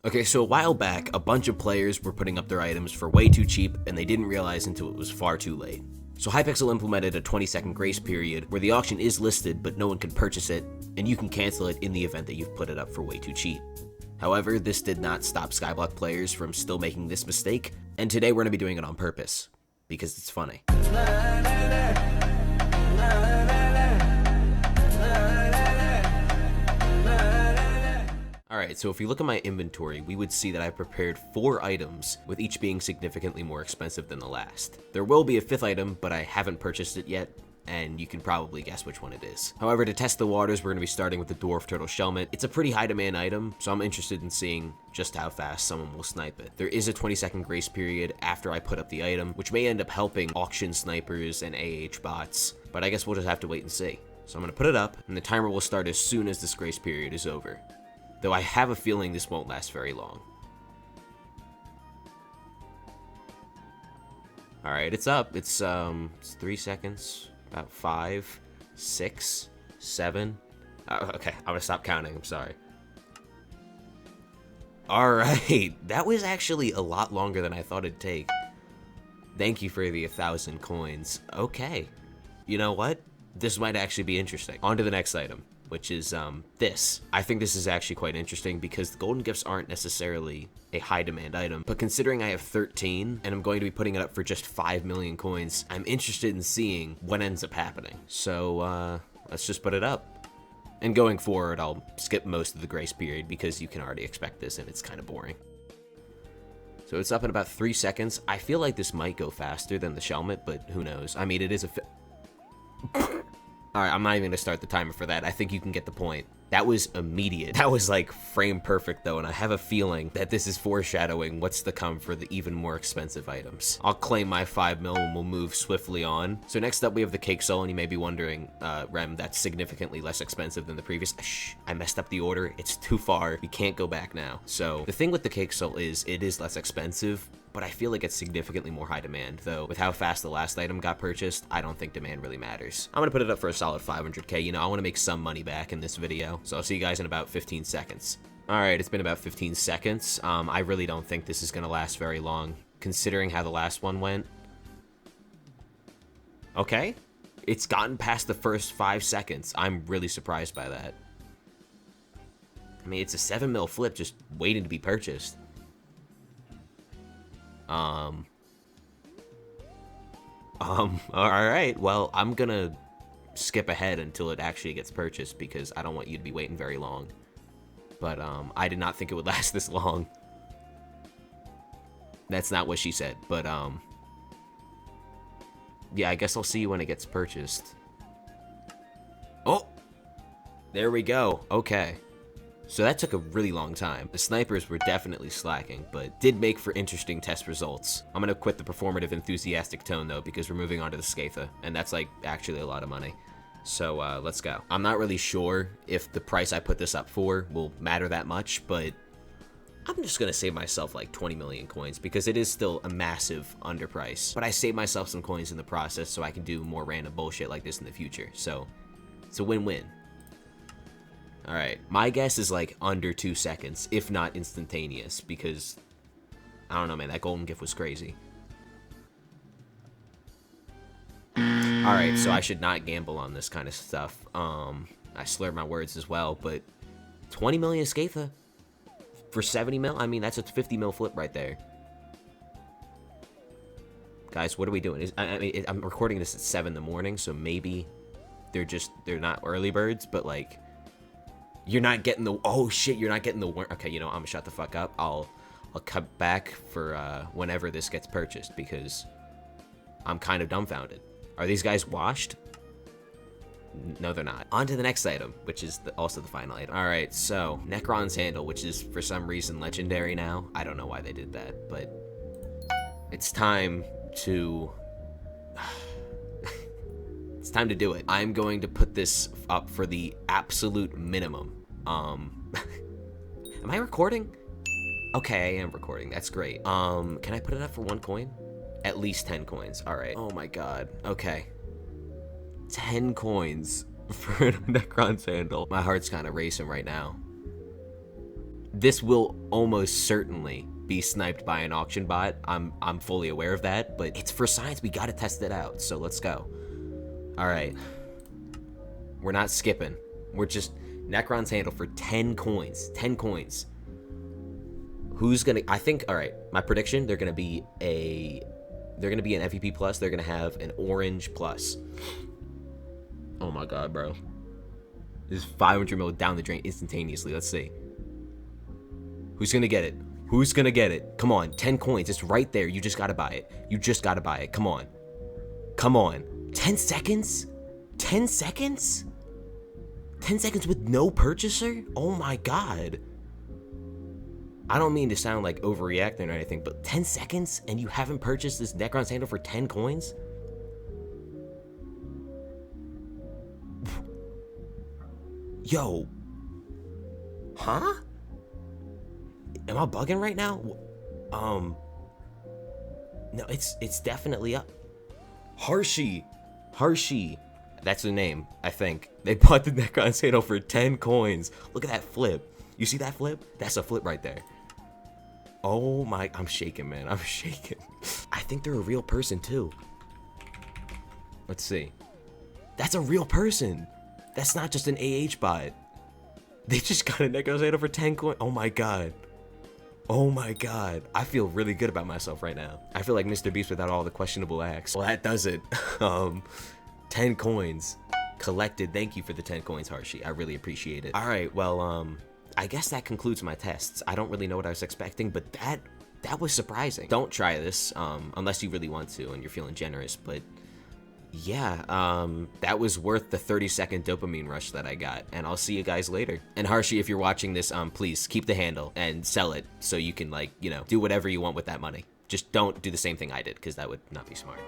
Okay, so a while back, a bunch of players were putting up their items for way too cheap, and they didn't realize until it was far too late. So Hypixel implemented a 20-second grace period where the auction is listed, but no one can purchase it, and you can cancel it in the event that you've put it up for way too cheap. However, this did not stop Skyblock players from still making this mistake, and today we're going to be doing it on purpose, because it's funny. Alright, so if you look at my inventory, we would see that I prepared 4 items, with each being significantly more expensive than the last. There will be a 5th item, but I haven't purchased it yet, and you can probably guess which one it is. However, to test the waters, we're going to be starting with the Dwarf Turtle Shellmet. It's a pretty high demand item, so I'm interested in seeing just how fast someone will snipe it. There is a 20-second grace period after I put up the item, which may end up helping auction snipers and AH bots, but I guess we'll just have to wait and see. So I'm going to put it up, and the timer will start as soon as this grace period is over. Though I have a feeling this won't last very long. Alright, it's up. It's 3 seconds. About 5, 6, 7. Okay, I'm gonna stop counting. I'm sorry. Alright, that was actually a lot longer than I thought it'd take. Thank you for the 1,000 coins. Okay. You know what? This might actually be interesting. On to the next item, which is this. I think this is actually quite interesting because the golden gifts aren't necessarily a high demand item, but considering I have 13 and I'm going to be putting it up for just 5 million coins, I'm interested in seeing what ends up happening. So let's just put it up. And going forward, I'll skip most of the grace period because you can already expect this and it's kind of boring. So it's up in about 3 seconds. I feel like this might go faster than the Shellmet, but who knows? I mean, it is a Alright, I'm not even gonna start the timer for that. I think you can get the point. That was immediate. That was like frame perfect though, and I have a feeling that this is foreshadowing what's to come for the even more expensive items. I'll claim my 5 mil and we'll move swiftly on. So next up we have the Cake Soul, and you may be wondering, Rem, that's significantly less expensive than the previous. Shh, I messed up the order. It's too far. We can't go back now. So the thing with the Cake Soul is it is less expensive, but I feel like it's significantly more high demand, though with how fast the last item got purchased, I don't think demand really matters. I'm gonna put it up for a solid 500k. You know, I wanna make some money back in this video, so I'll see you guys in about 15 seconds. Alright, it's been about 15 seconds. I really don't think this is gonna last very long, considering how the last one went. Okay, it's gotten past the first 5 seconds. I'm really surprised by that. I mean, it's a 7 mil flip just waiting to be purchased. Alright, well, I'm gonna skip ahead until it actually gets purchased because I don't want you to be waiting very long. But, I did not think it would last this long. That's not what she said, but, yeah, I guess I'll see you when it gets purchased. Oh! There we go. Okay. So that took a really long time. The snipers were definitely slacking, but did make for interesting test results. I'm gonna quit the performative enthusiastic tone though, because we're moving on to the Scythe, and that's like actually a lot of money. So let's go. I'm not really sure if the price I put this up for will matter that much, but I'm just gonna save myself like 20 million coins because it is still a massive underprice. But I saved myself some coins in the process so I can do more random bullshit like this in the future. So it's a win-win. Alright, my guess is like under 2 seconds, if not instantaneous, because, I don't know man, that golden gift was crazy. Alright, so I should not gamble on this kind of stuff. I slurred my words as well, but 20 million Scythe for 70 mil? I mean, that's a 50 mil flip right there. Guys, what are we doing? I'm recording this at 7 in the morning, so maybe they're not early birds, but like, you're not getting the, oh shit, you're not getting the, okay, you know, I'm gonna shut the fuck up. I'll cut back for whenever this gets purchased because I'm kind of dumbfounded. Are these guys washed? No, they're not. On to the next item, which is also the final item. All right, so Necron's Handle, which is for some reason legendary now. I don't know why they did that, but it's time to, it's time to do it. I'm going to put this up for the absolute minimum. Am I recording? Okay, I am recording. That's great. Can I put it up for 1 coin? At least 10 coins. All right. Oh my god. Okay. 10 coins for Necron's Handle. My heart's kind of racing right now. this will almost certainly be sniped by an auction bot. I'm fully aware of that, but it's for science. We gotta test it out, so let's go. All right. We're not skipping. We're just Necron's handle for 10 coins. 10 coins. Who's gonna, I think, all right, my prediction, they're gonna be an FEP plus. They're gonna have an orange plus. Oh my God, bro. This is 500 mil down the drain instantaneously. Let's see. Who's gonna get it? Who's gonna get it? Come on, 10 coins. It's right there. You just gotta buy it. You just gotta buy it. Come on. Come on. 10 seconds? 10 seconds? 10 seconds with no purchaser? Oh my God. I don't mean to sound like overreacting or anything, but 10 seconds and you haven't purchased this Necron's handle for 10 coins? Yo. Huh? Am I bugging right now? No, it's definitely up. Hershey. That's the name, I think. They bought the Necron's handle for 10 coins. Look at that flip. You see that flip? That's a flip right there. Oh my, I'm shaking, man. I'm shaking. I think they're a real person too. Let's see. That's a real person. That's not just an AH bot. They just got a Necron's handle for 10 coins. Oh my God. Oh my God. I feel really good about myself right now. I feel like Mr. Beast without all the questionable acts. Well, that does it. 10 coins collected. Thank you for the 10 coins, Hershey. I really appreciate it. All right, well, I guess that concludes my tests. I don't really know what I was expecting, but that was surprising. Don't try this unless you really want to and you're feeling generous, but yeah, that was worth the 30-second dopamine rush that I got, and I'll see you guys later. And Hershey, if you're watching this, please keep the handle and sell it so you can, like, you know, do whatever you want with that money. Just don't do the same thing I did, because that would not be smart.